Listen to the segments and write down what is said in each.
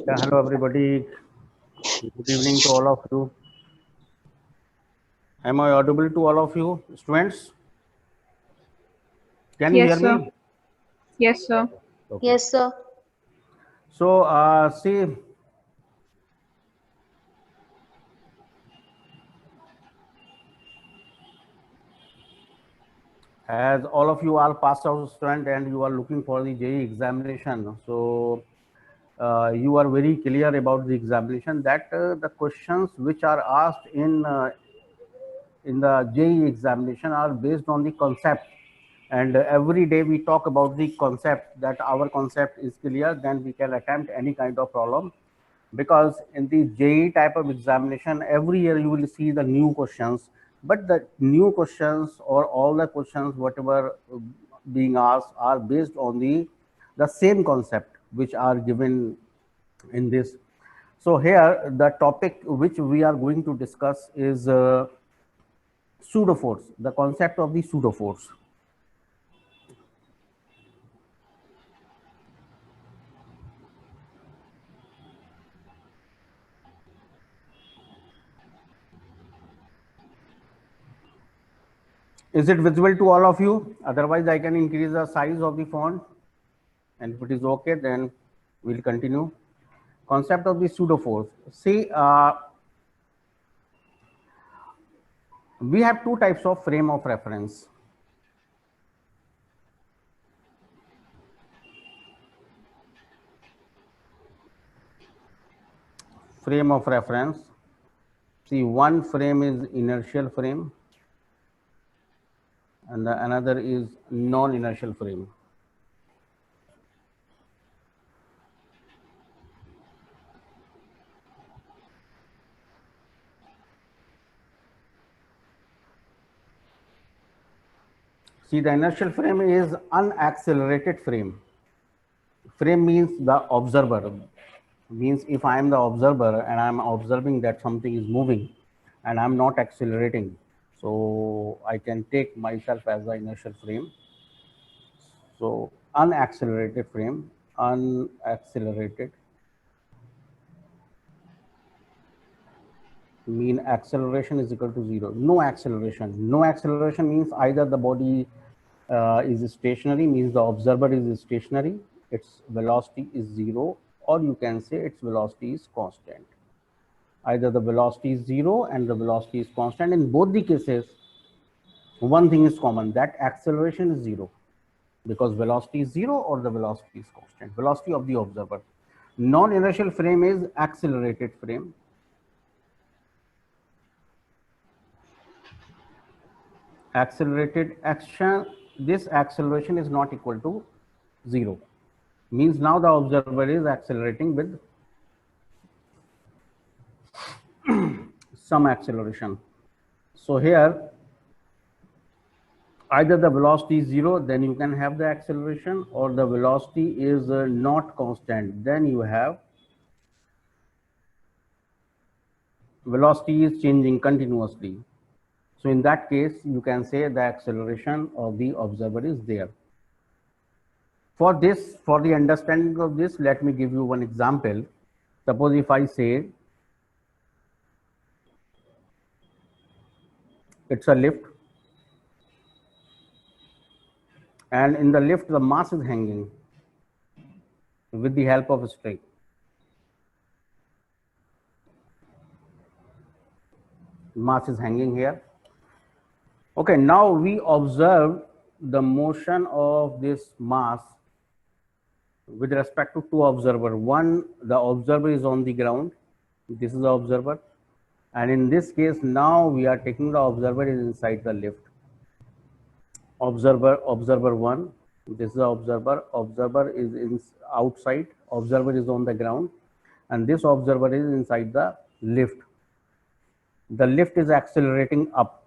Yeah, hello everybody. Good evening to all of you. Am I audible to all of you, students? Can you Yes, hear sir. me? Yes, sir. Okay. Yes, sir. So, see, as all of you are passed out student and you are looking for the JEE examination, so you are very clear about the examination that the questions which are asked in the JEE examination are based on the concept, and every day we talk about the concept, that our concept is clear, then we can attempt any kind of problem. Because in the JEE type of examination, every year you will see the new questions, but the new questions or all the questions whatever being asked are based on the same concept which are given in this. So here the topic which we are going to discuss is pseudo force, the concept of the pseudo force. Is it visible to all of you? Otherwise, I can increase the size of the font. And if it is okay, then we'll continue. Concept of the pseudo force. See, we have two types of frame of reference. Frame of reference. See, one frame is inertial frame, and the another is non-inertial frame. See, the inertial frame is unaccelerated frame. Frame means the observer. Means if I am the observer and I am observing that something is moving and I am not accelerating, so I can take myself as the inertial frame. So unaccelerated frame, unaccelerated mean acceleration is equal to zero. No acceleration. No acceleration means either the body is stationary, means the observer is stationary, its velocity is zero, or you can say its velocity is constant. Either the velocity is zero and the velocity is constant. In both the cases, one thing is common, that acceleration is zero, because velocity is zero or the velocity is constant, velocity of the observer. Non-inertial frame is accelerated frame. Accelerated action, this acceleration is not equal to zero, means now the observer is accelerating with some acceleration. So here either the velocity is zero, then you can have the acceleration, or the velocity is not constant, then you have velocity is changing continuously. So in that case, you can say the acceleration of the observer is there. For this, for the understanding of this, let me give you one example. Suppose if I say it's a lift, and in the lift the mass is hanging with the help of a string. Mass is hanging here. Okay, now we observe the motion of this mass with respect to two observer. One, the observer is on the ground. This is the observer. And in this case, now we are taking the observer is inside the lift. Observer one. This is the observer. Observer is outside. Observer is on the ground. And this observer is inside the lift. The lift is accelerating up.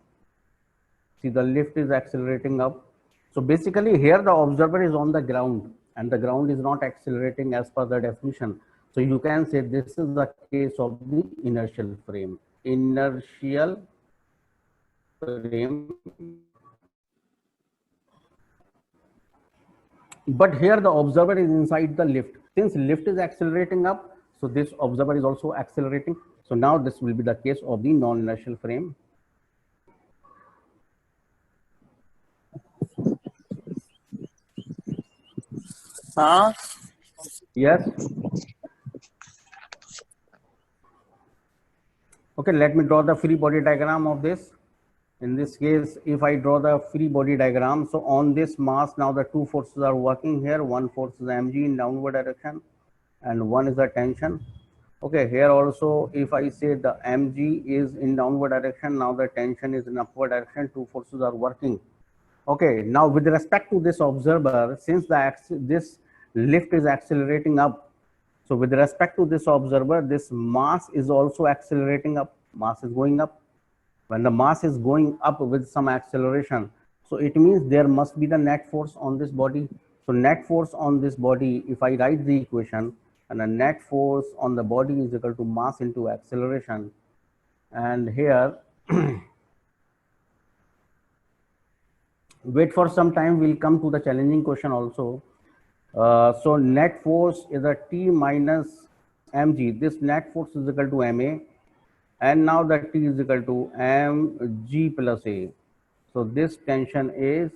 See, the lift is accelerating up. So basically here the observer is on the ground and the ground is not accelerating as per the definition. So you can say this is the case of the inertial frame. Inertial frame. But here the observer is inside the lift. Since lift is accelerating up, So this observer is also accelerating. So now this will be the case of the non-inertial frame. Yes. Okay, let me draw the free body diagram of this. In this case, if I draw the free body diagram, so on this mass, now the two forces are working here. One force is mg in downward direction and one is the tension. Okay, here also, if I say the mg is in downward direction, now the tension is in upward direction, two forces are working. Okay, now with respect to this observer, since this lift is accelerating up, so with respect to this observer, this mass is also accelerating up, mass is going up. When the mass is going up with some acceleration, so it means there must be the net force on this body. So net force on this body, if I write the equation, and the net force on the body is equal to mass into acceleration, and here wait for some time, we'll come to the challenging question also. So net force is a T minus mg. This net force is equal to ma, and now the T is equal to mg plus a. So this tension in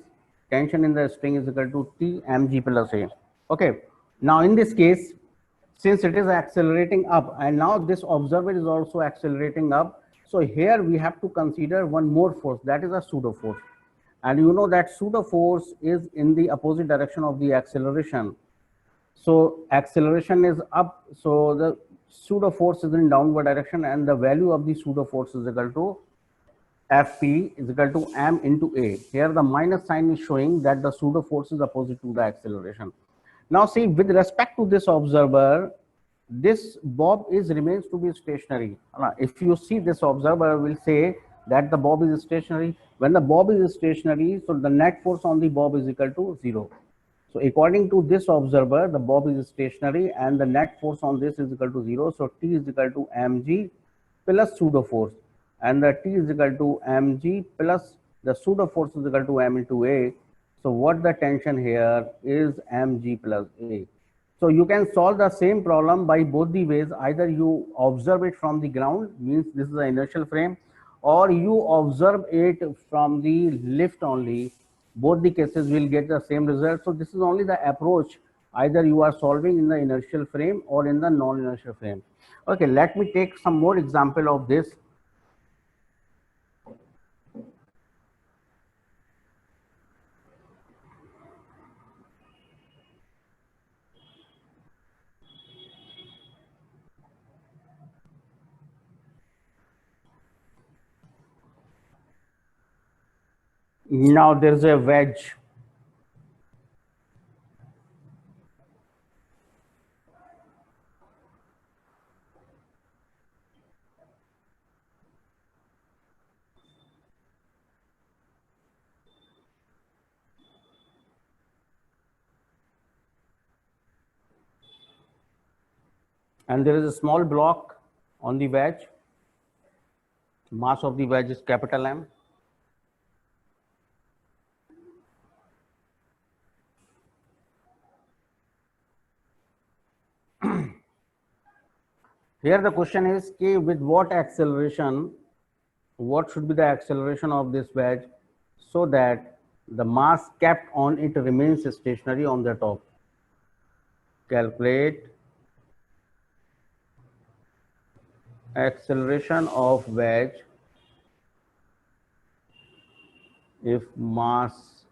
the string is equal to T mg plus a. Okay. Now in this case, since it is accelerating up, and now this observer is also accelerating up, so here we have to consider one more force, that is a pseudo force. And you know that pseudo force is in the opposite direction of the acceleration. So acceleration is up, so the pseudo force is in downward direction, and the value of the pseudo force is equal to Fp is equal to m into a. Here the minus sign is showing that the pseudo force is opposite to the acceleration. Now see, with respect to this observer, this bob is remains to be stationary. If you see this observer, will say that the bob is stationary. When the bob is stationary, so the net force on the bob is equal to 0. So according to this observer, the bob is stationary and the net force on this is equal to 0. So T is equal to mg plus pseudo force, and the T is equal to mg plus the pseudo force is equal to m into a. So what the tension here is mg plus a. So you can solve the same problem by both the ways. Either you observe it from the ground, means this is the inertial frame, or you observe it from the lift only. Both the cases will get the same result. So this is only the approach. Either you are solving in the inertial frame or in the non-inertial frame. Okay, let me take some more example of this. Now there is a wedge. And there is a small block on the wedge. Mass of the wedge is capital M. Here the question is, with what acceleration, what should be the acceleration of this wedge so that the mass kept on it remains stationary on the top. Calculate acceleration of wedge if mass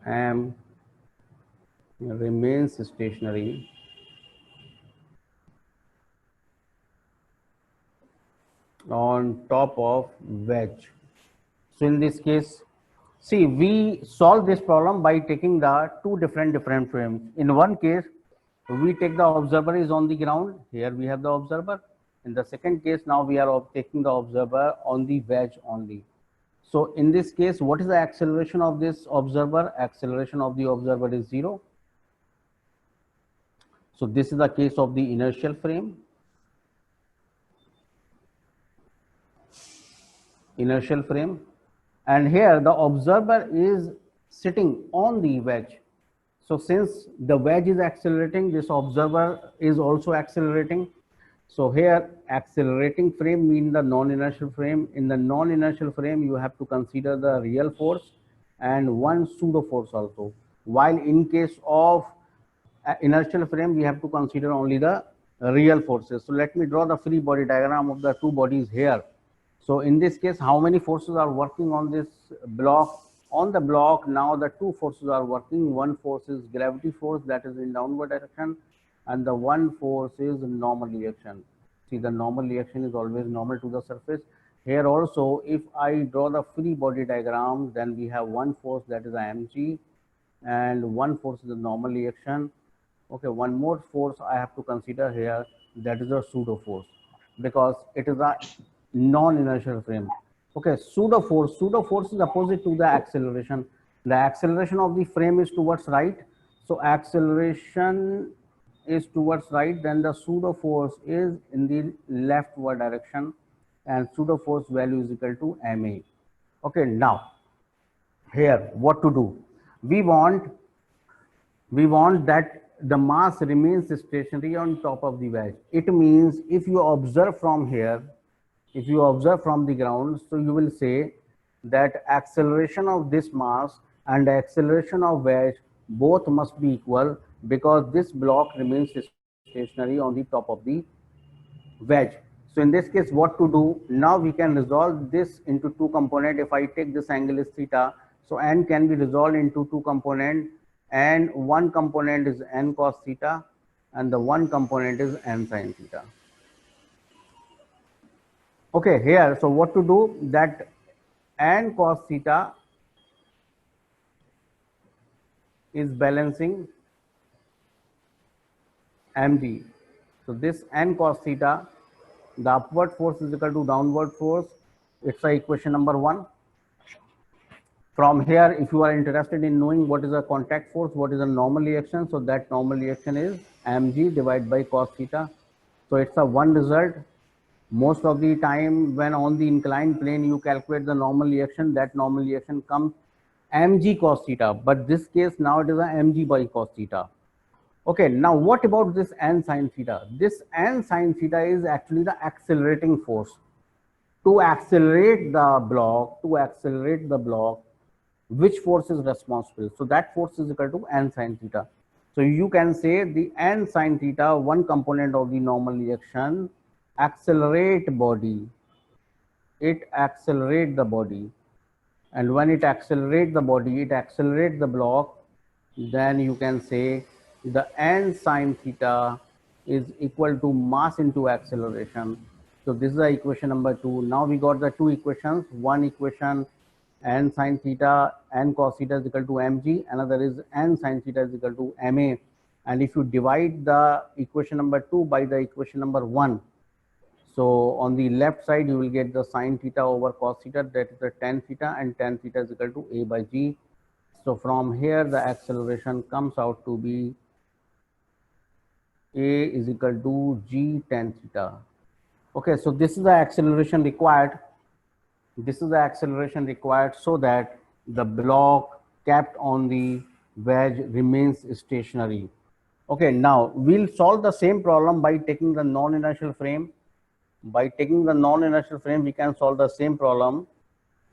m remains stationary on top of wedge. So in this case, see, we solve this problem by taking the two different frames. In one case, we take the observer is on the ground. Here we have the observer. In the second case, now we are taking the observer on the wedge only. So in this case, what is the acceleration of this observer? Acceleration of the observer is 0. So this is the case of the inertial frame. Inertial frame. And here the observer is sitting on the wedge. So since the wedge is accelerating, this observer is also accelerating. So here accelerating frame means the non-inertial frame. In the non-inertial frame, you have to consider the real force and one pseudo force also. While in case of inertial frame, we have to consider only the real forces. So let me draw the free body diagram of the two bodies here. So in this case, how many forces are working on this block? On the block, now the two forces are working. One force is gravity force, that is in downward direction, and the one force is normal reaction. See, the normal reaction is always normal to the surface. Here also, if I draw the free body diagram, then we have one force, that is mg, and one force is the normal reaction. Okay, one more force I have to consider here, that is a pseudo force, because it is a non-inertial frame. Okay, pseudo force is opposite to the acceleration. The acceleration of the frame is towards right, so acceleration is towards right, then the pseudo force is in the leftward direction, and pseudo force value is equal to ma. Okay, now here what to do? We want that the mass remains stationary on top of the wedge. It means if you observe from here, if you observe from the ground, so you will say that acceleration of this mass and acceleration of wedge both must be equal, because this block remains stationary on the top of the wedge. So in this case, what to do? Now we can resolve this into two components. If I take this angle is theta, so n can be resolved into two components, and one component is n cos theta and the one component is n sin theta. Okay, here, so what to do? That n cos theta is balancing mg. So this n cos theta, the upward force is equal to downward force. It's a equation number 1. From here, if you are interested in knowing what is a contact force, what is a normal reaction, so that normal reaction is mg divided by cos theta. So it's a one result. Most of the time when on the inclined plane you calculate the normal reaction, that normal reaction comes mg cos theta, but this case now it is a mg by cos theta. Okay, now what about this n sin theta? This n sin theta is actually the accelerating force. To accelerate the block, which force is responsible? So that force is equal to n sin theta. So you can say the n sin theta, one component of the normal reaction, accelerate body. It accelerates the body, and when it accelerates the body, it accelerates the block. Then you can say the n sin theta is equal to mass into acceleration. So this is the equation number 2. Now we got the two equations. One equation, n sin theta, n cos theta is equal to mg. Another is n sin theta is equal to ma. And if you divide the equation number 2 by the equation number 1, so on the left side you will get the sin theta over cos theta, that is the tan theta, and tan theta is equal to a by g. So from here the acceleration comes out to be a is equal to g tan theta. Okay, so this is the acceleration required. This is the acceleration required so that the block kept on the wedge remains stationary. Okay, now we'll solve the same problem by taking the non-inertial frame. By taking the non-inertial frame, we can solve the same problem,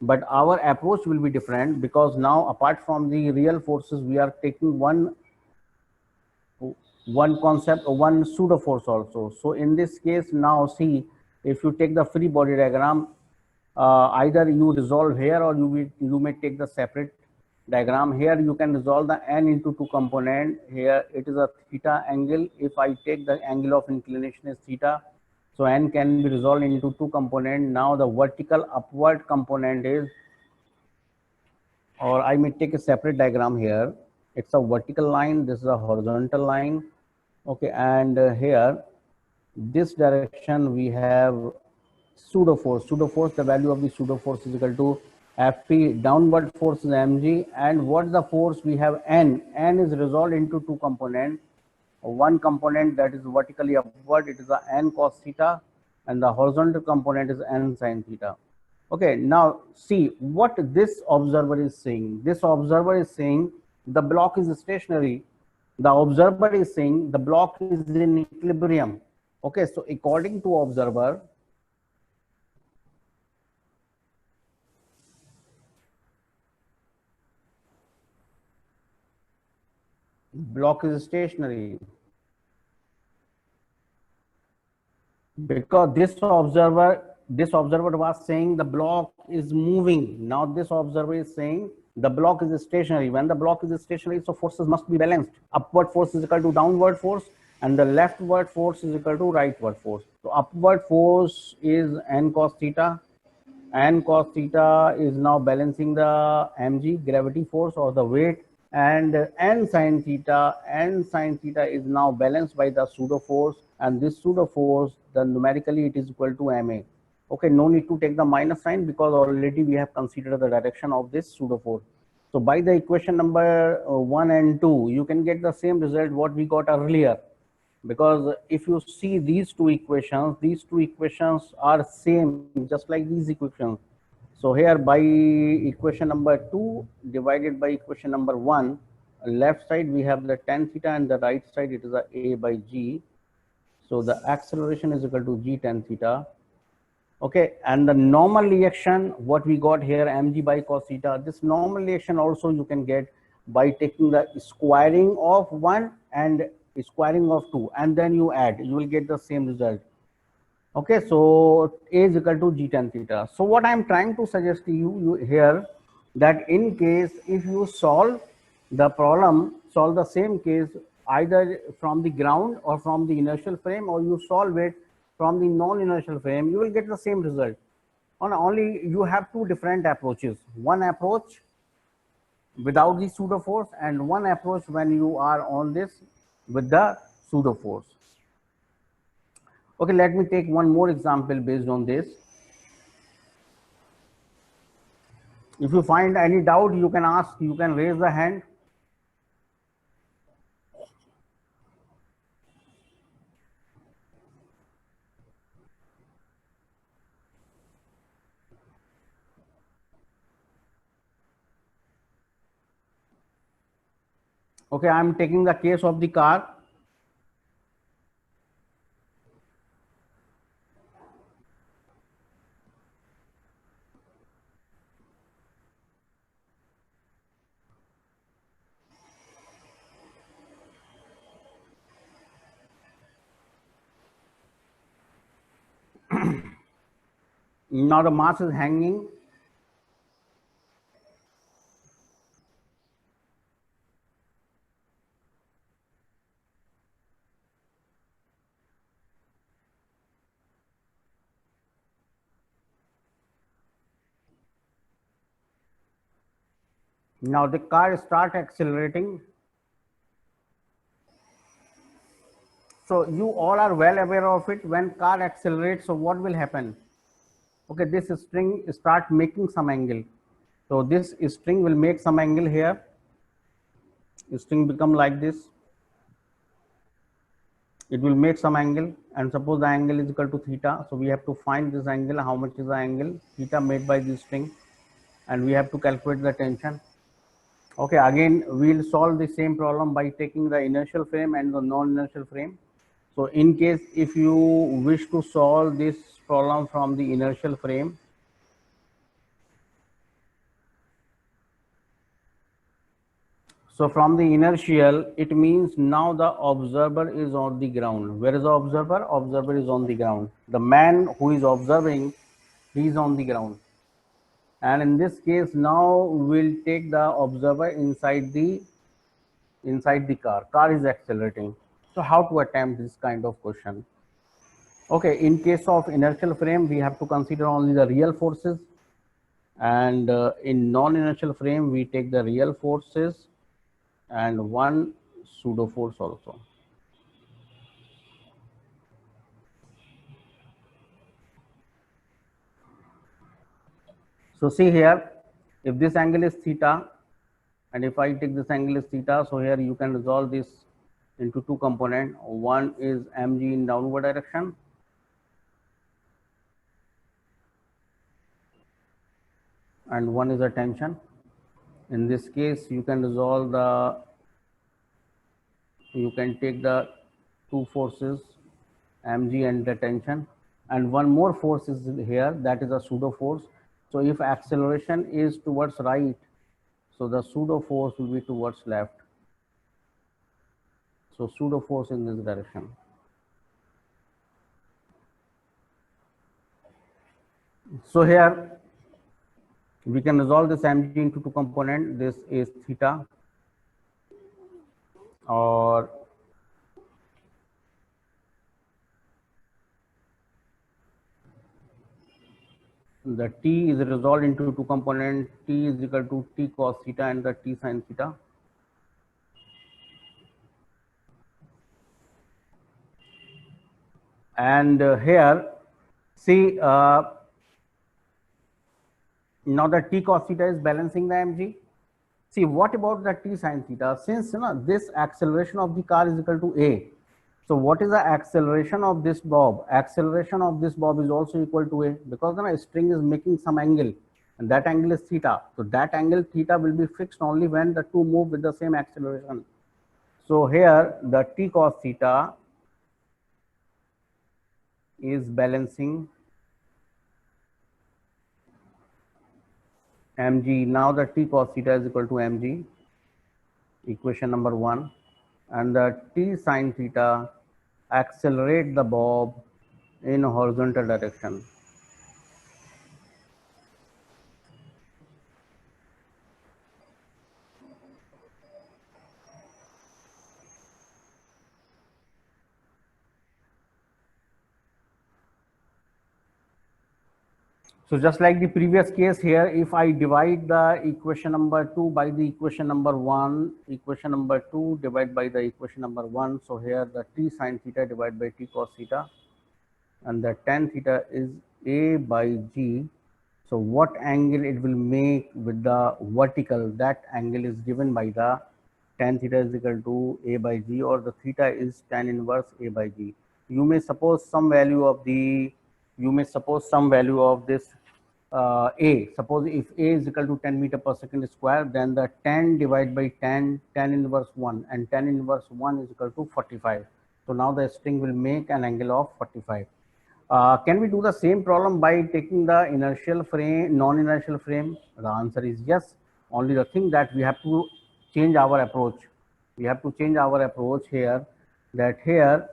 but our approach will be different, because now apart from the real forces, we are taking one concept, one pseudo force also. So in this case, now see, if you take the free body diagram, either you resolve here or you may take the separate diagram. Here you can resolve the n into two component. Here it is a theta angle. If I take the angle of inclination is theta, so n can be resolved into two component. Now the vertical upward component is, or I may take a separate diagram here. It's a vertical line, this is a horizontal line. Okay, and here this direction we have pseudo force. The value of the pseudo force is equal to Fp. Downward force is mg, and what's the force? We have n. N is resolved into two components. One component that is vertically upward, it is the n cos theta, and the horizontal component is n sin theta. Okay, now see what this observer is saying. This observer is saying the block is stationary. The observer is saying the block is in equilibrium. Okay, so according to observer, block is stationary, because this observer was saying the block is moving. Now this observer is saying the block is stationary. When the block is stationary, so forces must be balanced. Upward force is equal to downward force, and the leftward force is equal to rightward force. So upward force is n cos theta. N cos theta is now balancing the mg, gravity force or the weight, and n sin theta is now balanced by the pseudo force, and this pseudo force, then numerically it is equal to ma. Okay, no need to take the minus sign because already we have considered the direction of this pseudo force. So by the equation number 1 and 2, you can get the same result what we got earlier, because if you see these two equations are same, just like these equations. So here by equation number 2 divided by equation number 1, left side we have the tan theta and the right side it is a by g. So the acceleration is equal to g tan theta. Okay, and the normal reaction, what we got here, mg by cos theta, this normal reaction also you can get by taking the squaring of 1 and squaring of 2, and then you add, you will get the same result. Okay, so a is equal to g tan theta. So what I am trying to suggest to you here, that in case if you solve the problem, solve the same case either from the ground or from the inertial frame, or you solve it from the non-inertial frame, you will get the same result. On only you have two different approaches. One approach without the pseudo force, and one approach when you are on this with the pseudo force. Okay, let me take one more example based on this. If you find any doubt, you can ask, you can raise the hand. Okay, I am taking the case of the car. Now the mass is hanging. Now the car start accelerating. So you all are well aware of it. When car accelerates, so what will happen? Okay, this string start making some angle. So this string will make some angle here. String become like this. It will make some angle, and suppose the angle is equal to theta. So we have to find this angle. How much is the angle theta made by this string, and we have to calculate the tension. Okay, again we'll solve the same problem by taking the inertial frame and the non-inertial frame. So in case if you wish to solve this problem from the inertial frame, so from the inertial, it means now the observer is on the ground. Where is the observer? Observer is on the ground. The man who is observing, he is on the ground. And in this case, now we'll take the observer inside the car. Car is accelerating. So how to attempt this kind of question? Okay, in case of inertial frame, we have to consider only the real forces, and in non-inertial frame, we take the real forces and one pseudo force also. So see here, if this angle is theta, and if I take this angle is theta, so here you can resolve this into two components. One is mg in downward direction, and one is a tension In this case, you can resolve you can take the two forces, mg and the tension, and one more force is here, that is a pseudo force. So if acceleration is towards right, so the pseudo force will be towards left. So pseudo force in this direction. So here we can resolve this mg into two components. This is theta, or the t is resolved into two components. T is equal to t cos theta and the t sin theta. And here, see, now the t cos theta is balancing the mg. See, what about the t sin theta? Since this acceleration of the car is equal to a, so what is the acceleration of this bob? Acceleration of this bob is also equal to a, because the string is making some angle, and that angle is theta. So that angle theta will be fixed only when the two move with the same acceleration. So here the t cos theta is balancing mg. Now the t cos theta is equal to mg, equation number 1, and the t sin theta accelerate the bob in horizontal direction. So just like the previous case here, if I divide the equation number 2 by the equation number 1, equation number 2 divided by the equation number 1, so here the t sin theta divided by t cos theta, and the tan theta is a by g. So what angle it will make with the vertical, that angle is given by the tan theta is equal to a by g, or the theta is tan inverse a by g. You may suppose some value of this a. Suppose if a is equal to 10 meter per second square, then the tan divided by tan inverse 1, and tan inverse 1 is equal to 45. So now the string will make an angle of 45. Can we do the same problem by taking the inertial frame, non-inertial frame? The answer is yes. Only the thing that we have to change our approach. We have to change our approach here, that here,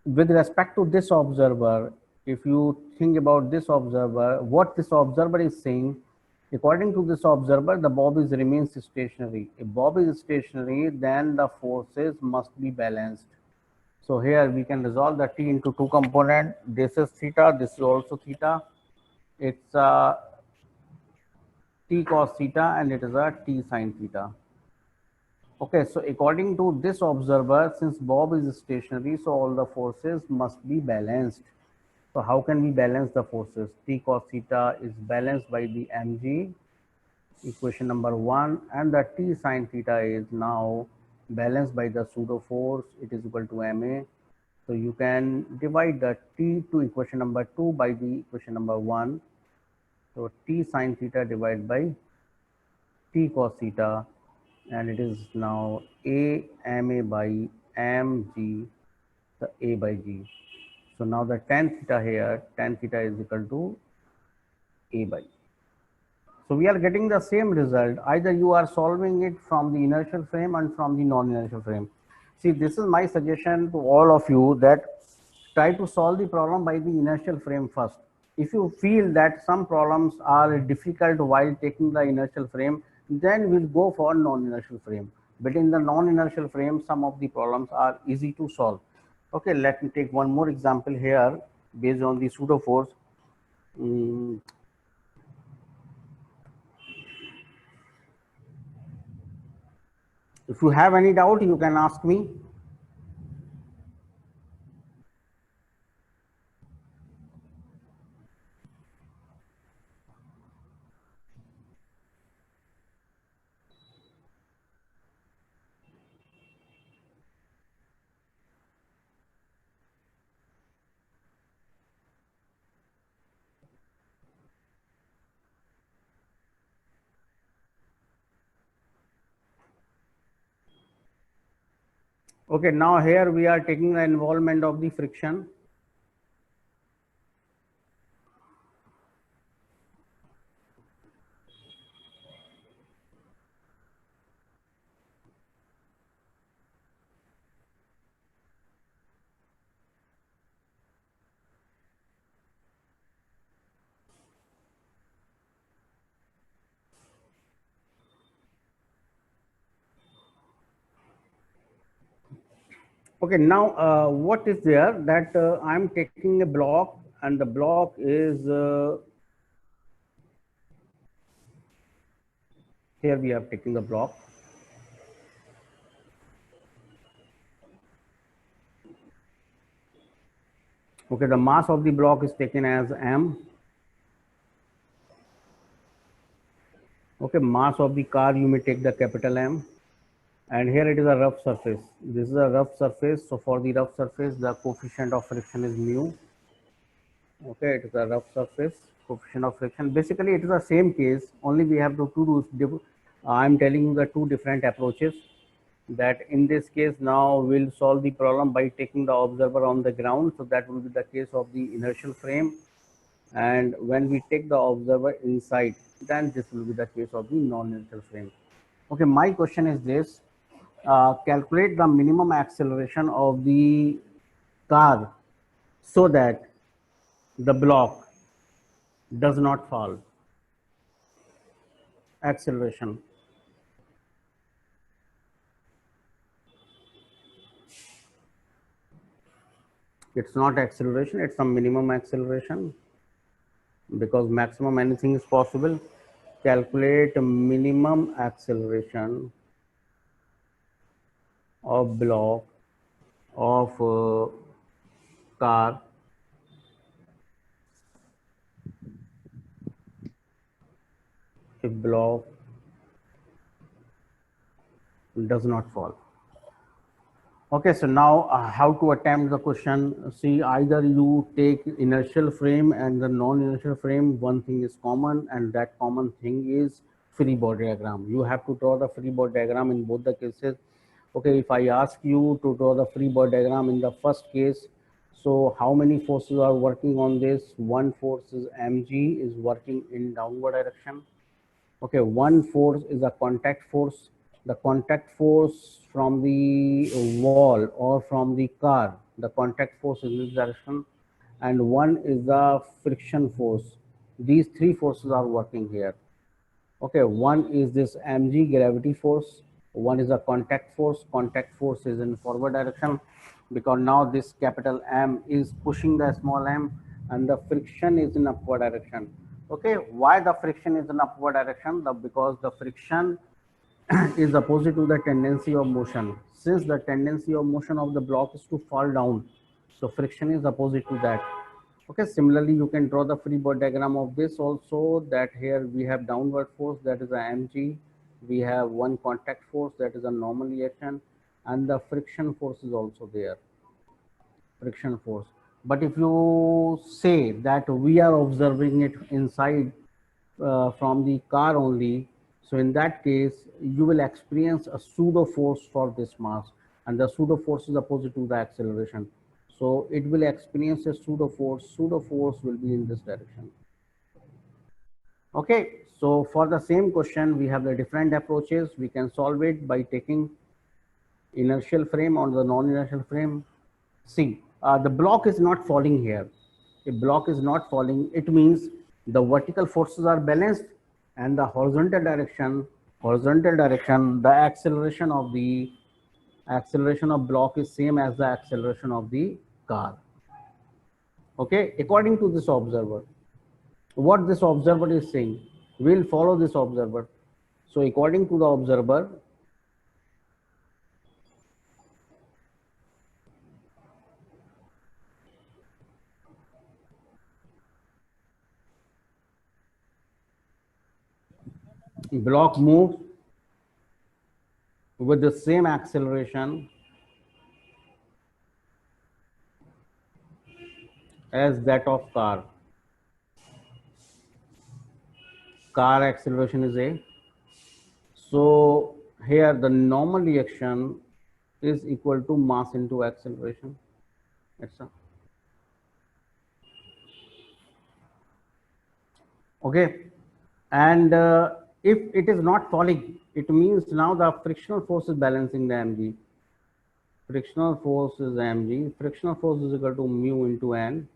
with respect to this observer, if you think about this observer, what this observer is saying, according to this observer, the bob is remains stationary. If bob is stationary, then the forces must be balanced. So here we can resolve the t into two component. This is theta, this is also theta. It's t cos theta and it is a t sin theta. Okay, so according to this observer, since bob is stationary, so all the forces must be balanced. So how can we balance the forces? T cos theta is balanced by the mg, equation number 1, and the t sin theta is now balanced by the pseudo force. It is equal to ma. So you can divide the t to equation number 2 by the equation number 1. So t sin theta divided by t cos theta, and it is now a ma by mg, the a by g. So now the tan theta here, tan theta is equal to a by. So we are getting the same result. Either you are solving it from the inertial frame and from the non-inertial frame. See, this is my suggestion to all of you, that try to solve the problem by the inertial frame first. If you feel that some problems are difficult while taking the inertial frame, then we'll go for non-inertial frame. But in the non-inertial frame, some of the problems are easy to solve. Okay, let me take one more example here based on the pseudo force. If you have any doubt, you can ask me. Okay, now here we are taking the involvement of the friction. Okay, now what is there that I'm taking a block, and the block is here we are taking the block. Okay, the mass of the block is taken as m. Okay, mass of the car, you may take the capital M, and here it is a rough surface. This is a rough surface, so for the rough surface the coefficient of friction is mu. Okay, it is a rough surface, coefficient of friction. Basically it is the same case, only we have to do I'm telling you the two different approaches. That in this case now we'll solve the problem by taking the observer on the ground, so that will be the case of the inertial frame, and when we take the observer inside, then this will be the case of the non-inertial frame. Okay, my question is this: calculate the minimum acceleration of the car so that the block does not fall. Acceleration. It's not acceleration, it's a minimum acceleration, because maximum anything is possible. Calculate minimum acceleration of block of car if block does not fall. Okay, so now how to attempt the question? See, either you take inertial frame and the non-inertial frame, one thing is common, and that common thing is free body diagram. You have to draw the free body diagram in both the cases. Okay, if I ask you to draw the free body diagram in the first case, so how many forces are working on this? One force is mg is working in downward direction. Okay, one force is a contact force. The contact force from the wall or from the car, the contact force is in this direction, and one is the friction force. These three forces are working here. Okay, one is this mg gravity force, one is a contact force is in forward direction, because now this capital M is pushing the small m, and the friction is in upward direction. Okay, why the friction is in upward direction? Because the friction is opposite to the tendency of motion. Since the tendency of motion of the block is to fall down, so friction is opposite to that. Okay, similarly, you can draw the free body diagram of this also, that here we have downward force, that is a mg, we have one contact force, that is a normal reaction, and the friction force is also there, friction force. But if you say that we are observing it inside from the car only, so in that case you will experience a pseudo force for this mass, and the pseudo force is opposite to the acceleration, so it will experience a pseudo force. Pseudo force will be in this direction. Okay, so for the same question we have the different approaches. We can solve it by taking inertial frame or the non-inertial frame. See, the block is not falling here. If block is not falling, it means the vertical forces are balanced, and the horizontal direction, the acceleration of block is same as the acceleration of the car. Okay, according to this observer, what this observer is saying, we'll follow this observer. So according to the observer, block moves with the same acceleration as that of car. Car acceleration is a. So here the normal reaction is equal to mass into acceleration. Etc. Okay, and if it is not falling, it means now the frictional force is balancing the mg. Frictional force is mg. Frictional force is equal to mu into n,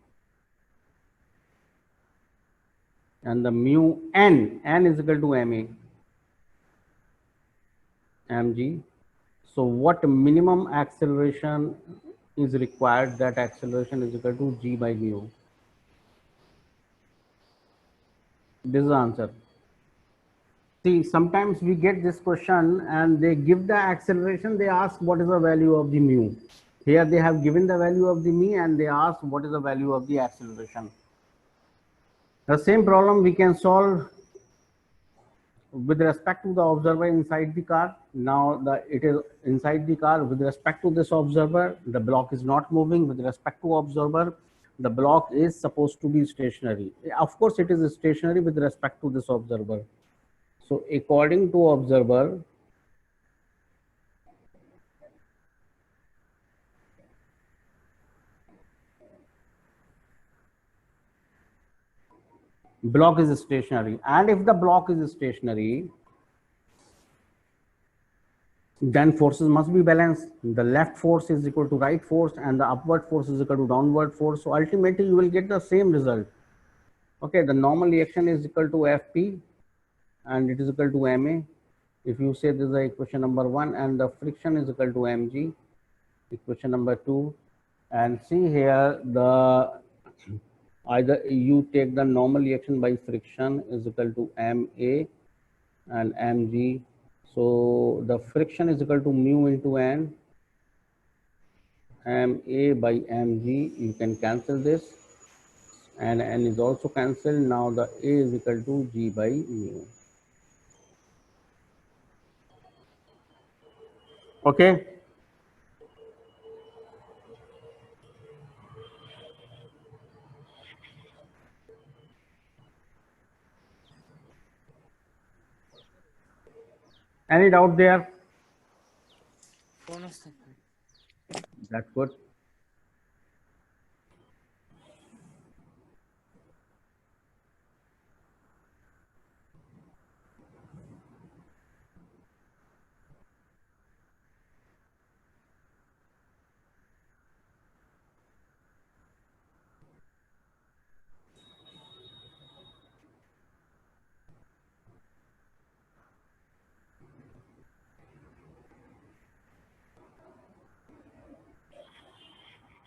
and the mu n is equal to ma mg. So what minimum acceleration is required? That acceleration is equal to g by mu. This is the answer. See, sometimes we get this question and they give the acceleration, they ask what is the value of the mu. Here they have given the value of the mu and they ask what is the value of the acceleration. The same problem we can solve with respect to the observer inside the car. Now it is inside the car. With respect to this observer, the block is not moving. With respect to observer, the block is supposed to be stationary. Of course, it is stationary with respect to this observer. So according to observer, block is stationary, and if the block is stationary, then forces must be balanced. The left force is equal to right force and the upward force is equal to downward force. So ultimately you will get the same result. Okay, the normal reaction is equal to Fp and it is equal to Ma. If you say this is the equation number 1, and the friction is equal to mg, equation number 2, and see here the either you take the normal reaction by friction is equal to Ma and mg. So the friction is equal to mu into n, Ma by mg. You can cancel this, and n is also cancelled. Now the A is equal to g by mu. Okay. Any doubt there? That's good.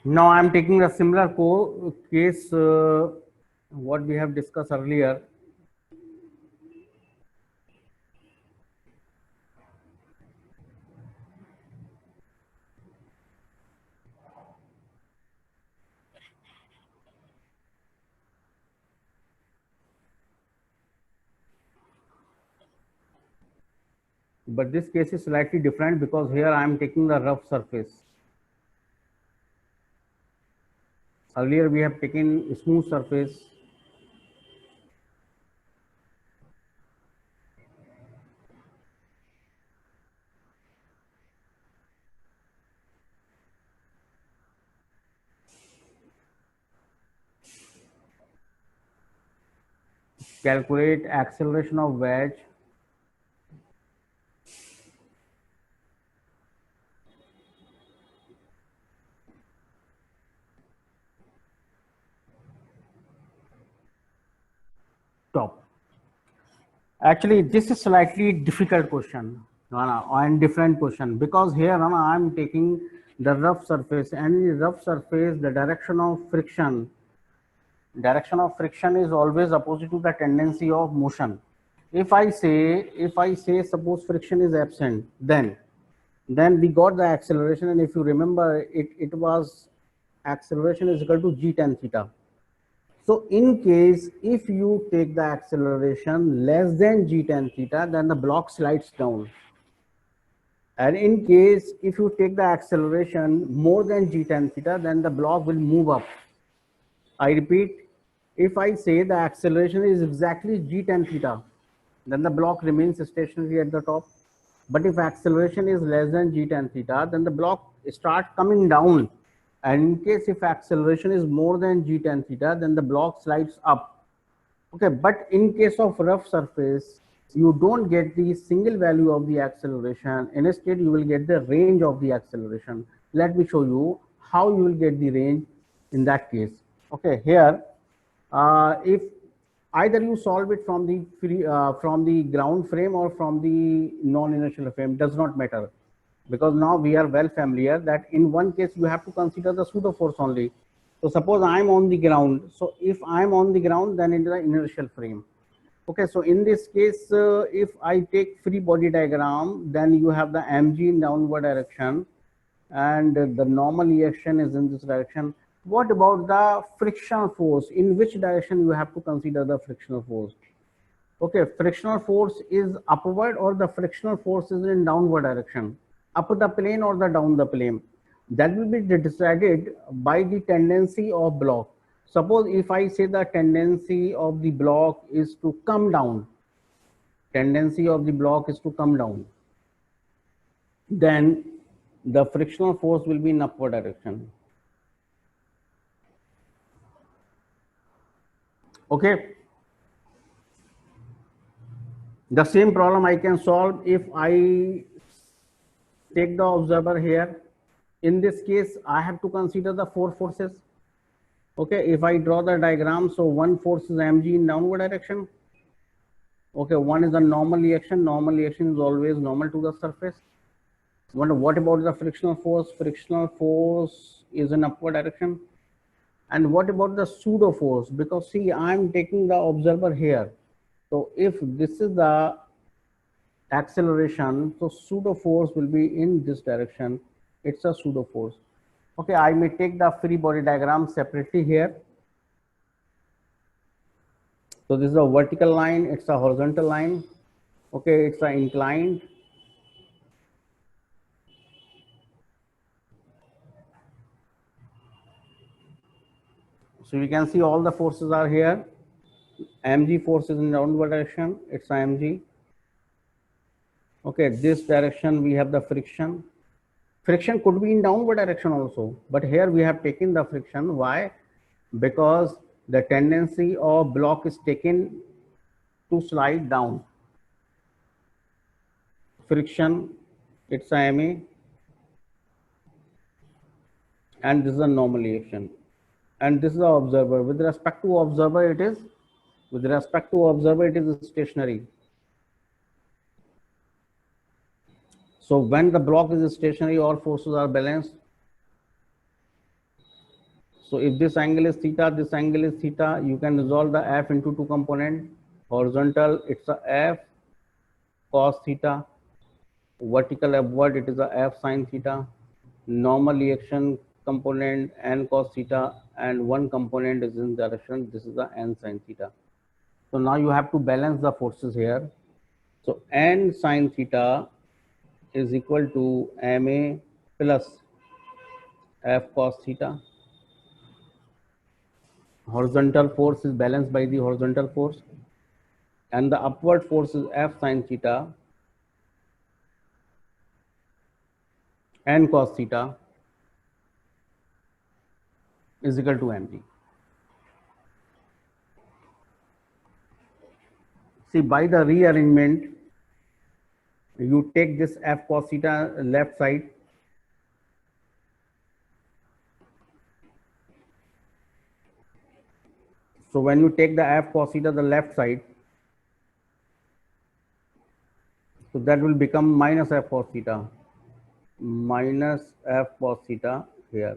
Now I am taking a similar case what we have discussed earlier. But this case is slightly different because here I am taking the rough surface. Earlier we have taken smooth surface. Calculate acceleration of wedge. Top. Actually, this is slightly difficult question and different question because here I am taking the rough surface, and in rough surface the direction of friction is always opposite to the tendency of motion. If I say suppose friction is absent, then we got the acceleration, and if you remember it was acceleration is equal to g tan theta. So in case if you take the acceleration less than g tan theta, then the block slides down. And in case if you take the acceleration more than g tan theta, then the block will move up. I repeat, if I say the acceleration is exactly g tan theta, then the block remains stationary at the top. But if acceleration is less than g tan theta, then the block starts coming down. And in case if acceleration is more than g tan theta, then the block slides up. Okay, but in case of rough surface, you don't get the single value of the acceleration. Instead, you will get the range of the acceleration. Let me show you how you will get the range in that case. Okay, here, if either you solve it from the from the ground frame or from the non-inertial frame, does not matter, because now we are well familiar that in one case you have to consider the pseudo force only. So suppose I am on the ground. So if I am on the ground, then in the inertial frame. Okay, so in this case, if I take free body diagram, then you have the mg in downward direction, and the normal reaction is in this direction. What about the frictional force? In which direction you have to consider the frictional force? Okay, frictional force is upward or the frictional force is in downward direction, up the plane or the down the plane. That will be decided by the tendency of block. Suppose if I say the tendency of the block is to come down, tendency of the block is to come down, then the frictional force will be in upward direction. Okay, the same problem I can solve if I take the observer here. In this case, I have to consider the four forces. Okay, if I draw the diagram, so one force is mg in downward direction. Okay, one is a normal reaction. Normal reaction is always normal to the surface. What about the frictional force? Frictional force is in upward direction. And what about the pseudo force? Because see, I'm taking the observer here. So if this is the acceleration, so pseudo force will be in this direction. It's a pseudo force. Okay, I may take the free body diagram separately here. So this is a vertical line, it's a horizontal line. Okay, it's an inclined. So you can see all the forces are here. mg force is in downward direction, it's a mg. Okay, this direction we have the friction. Friction could be in downward direction also, but here we have taken the friction. Why? Because the tendency of block is taken to slide down. Friction, it's a ma, and this is a normal reaction. And this is the observer. With respect to observer, it is stationary. So when the block is stationary, all forces are balanced. So if this angle is theta, this angle is theta, you can resolve the f into two components. Horizontal, it's a f cos theta. Vertical upward, it is a f sin theta. Normal reaction component n cos theta, and one component is in direction. This is the n sin theta. So now you have to balance the forces here. So n sin theta is equal to ma plus f cos theta. Horizontal force is balanced by the horizontal force, and the upward force is f sin theta n cos theta is equal to mg. See, by the rearrangement, you take this f cos theta left side, so when you take the f cos theta the left side, so that will become minus f cos theta, minus f cos theta here.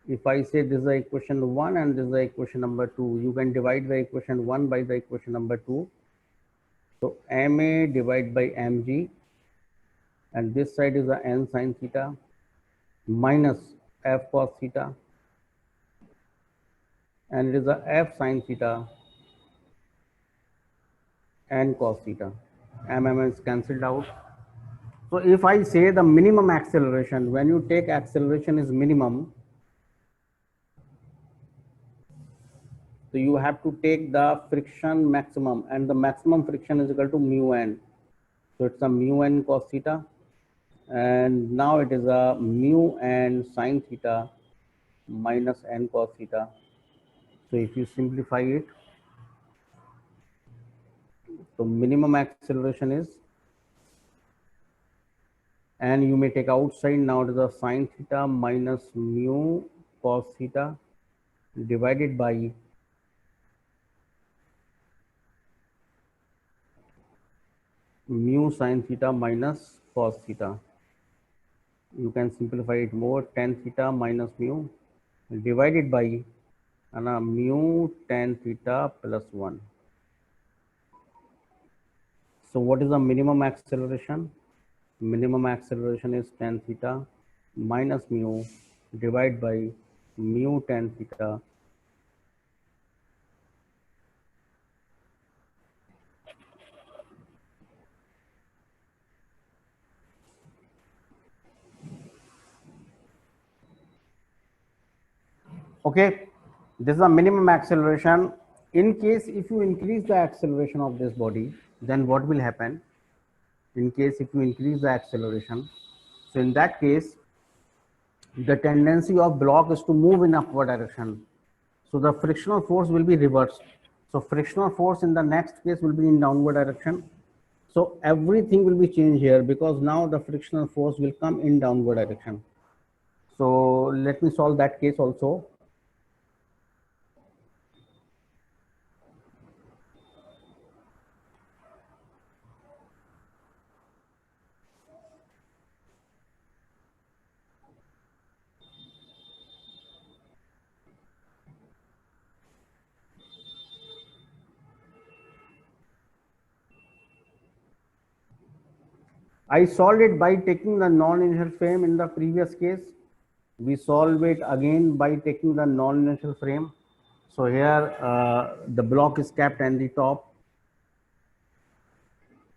If I say this is the equation 1 and this is the equation number 2, you can divide the equation 1 by the equation number 2. So ma divided by mg, and this side is the n sin theta minus f cos theta, and it is the f sin theta n cos theta. Is cancelled out. So if I say the minimum acceleration, when you take acceleration is minimum, so you have to take the friction maximum, and the maximum friction is equal to mu n. So it's a mu n cos theta, and now it is a mu n sin theta minus n cos theta. So if you simplify it, so minimum acceleration is, and you may take outside, now it is a sin theta minus mu cos theta divided by mu sin theta minus cos theta. You can simplify it more, tan theta minus mu divided by mu tan theta plus 1. So what is the minimum acceleration? Minimum acceleration is tan theta minus mu divided by mu tan theta . Okay, this is the minimum acceleration. In case if you increase the acceleration of this body, then what will happen? In case if you increase the acceleration, so in that case, the tendency of block is to move in upward direction. So the frictional force will be reversed. So frictional force in the next case will be in downward direction. So everything will be changed here because now the frictional force will come in downward direction. So let me solve that case also. I solved it by taking the non-inertial frame in the previous case. We solve it again by taking the non-inertial frame. So here the block is kept on the top.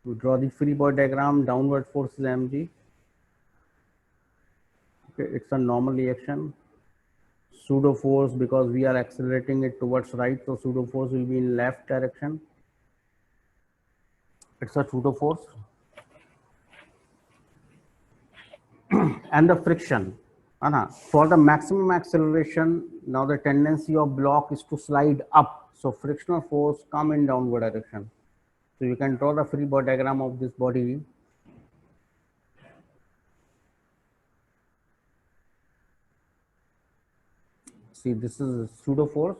We draw the free body diagram, downward force is mg. Okay, it's a normal reaction. Pseudo force, because we are accelerating it towards right, so pseudo force will be in left direction. It's a pseudo force. And the friction. For the maximum acceleration, now the tendency of block is to slide up. So frictional force come in downward direction. So you can draw the free body diagram of this body. See, this is pseudo force.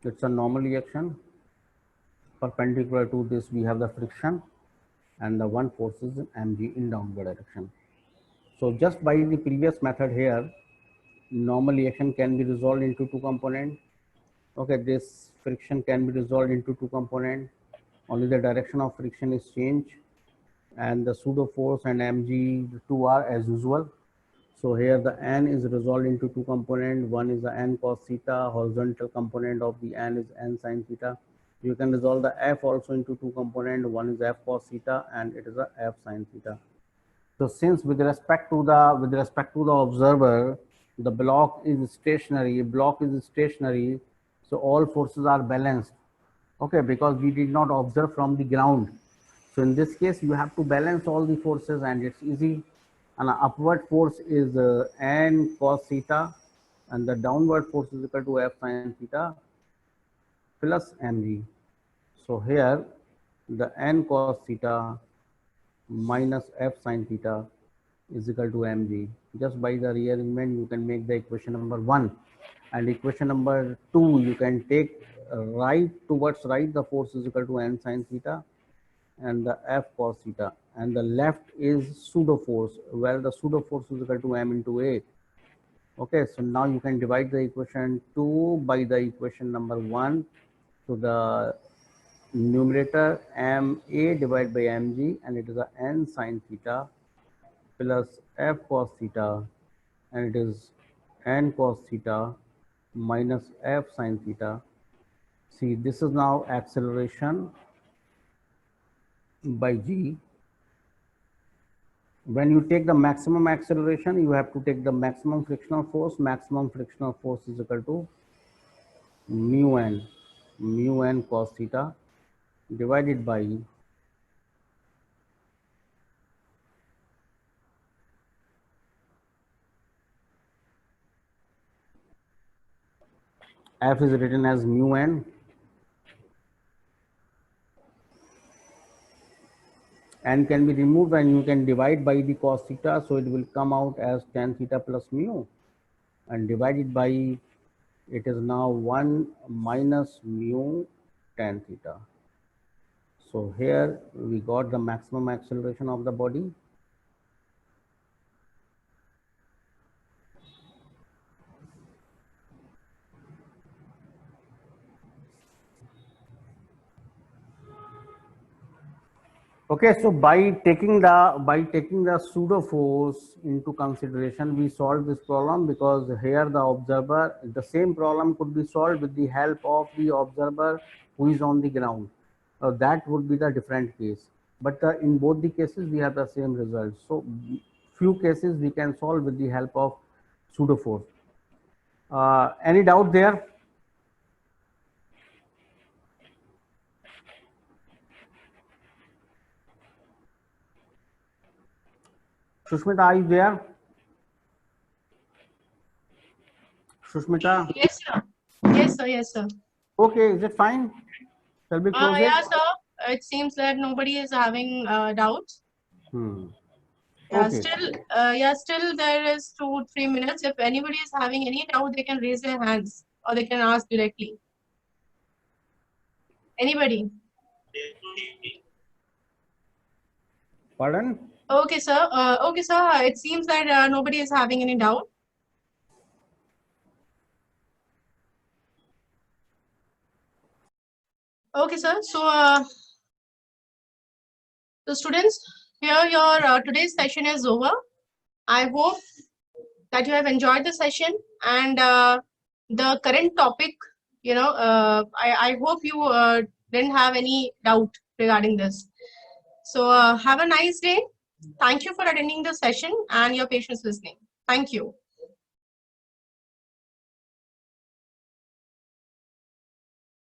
It's a normal reaction. Perpendicular to this, we have the friction, and the one force is mg in downward direction. So just by the previous method here, normal reaction can be resolved into two components. Okay, this friction can be resolved into two components. Only the direction of friction is changed, and the pseudo force and mg, the two are as usual. So here the n is resolved into two components. One is the n cos theta, horizontal component of the n is n sin theta. You can resolve the f also into two components. One is f cos theta and it is a f sin theta. So since with respect to the observer, the block is stationary, so all forces are balanced. Okay, because we did not observe from the ground. So in this case, you have to balance all the forces, and it's easy. And an upward force is n cos theta, and the downward force is equal to f sin theta plus mg. So here the n cos theta minus f sin theta is equal to mg. Just by the rearrangement, you can make the equation number 1. And equation number 2, you can take right towards right, the force is equal to n sin theta and the f cos theta, and the left is pseudo force, where the pseudo force is equal to m into a. Okay, so now you can divide the equation 2 by the equation number 1. So the numerator ma divided by mg, and it is a n sin theta plus f cos theta, and it is n cos theta minus f sin theta. See, this is now acceleration by g. When you take the maximum acceleration, you have to take the maximum frictional force. Maximum frictional force is equal to mu n cos theta divided by F is written as mu n. N can be removed and you can divide by the cos theta, so it will come out as tan theta plus mu, and divided by, it is now 1 minus mu tan theta. So here we got the maximum acceleration of the body. Okay, so by taking the pseudo force into consideration, we solve this problem, because here the same problem could be solved with the help of the observer who is on the ground. That would be the different case. But in both the cases, we have the same result. So few cases we can solve with the help of pseudo force. Any doubt there? Sushmita, are you there? Sushmita? Yes, sir. Yes, sir. Yes, sir. Okay, is it fine? Shall we close it? Yeah, sir. It seems that nobody is having doubts. Okay. Still there is 2-3 minutes. If anybody is having any doubt, they can raise their hands or they can ask directly. Anybody? Pardon? Okay, sir. It seems that nobody is having any doubt. Okay, sir. So students, here your today's session is over. I hope that you have enjoyed the session, and the current topic, I hope you didn't have any doubt regarding this. So have a nice day. Thank you for attending the session and your patience listening. Thank you.